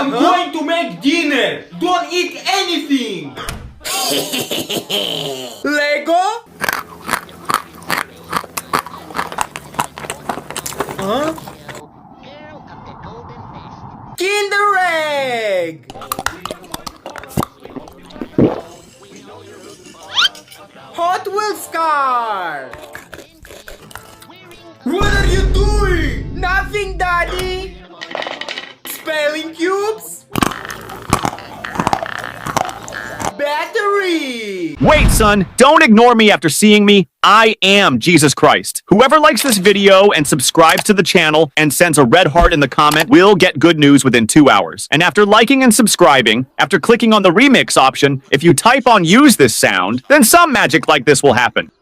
I'm going to make dinner. Don't eat anything. Lego? Huh? Kinder Egg! Hot Wheels car! What are you doing? Nothing, Daddy! Spelling cubes? Battery! Wait, son, don't ignore me after seeing me. I am Jesus Christ. Whoever likes this video and subscribes to the channel and sends a red heart in the comment will get good news within 2 hours. And after liking and subscribing, after clicking on the remix option, if you type on use this sound, then some magic like this will happen.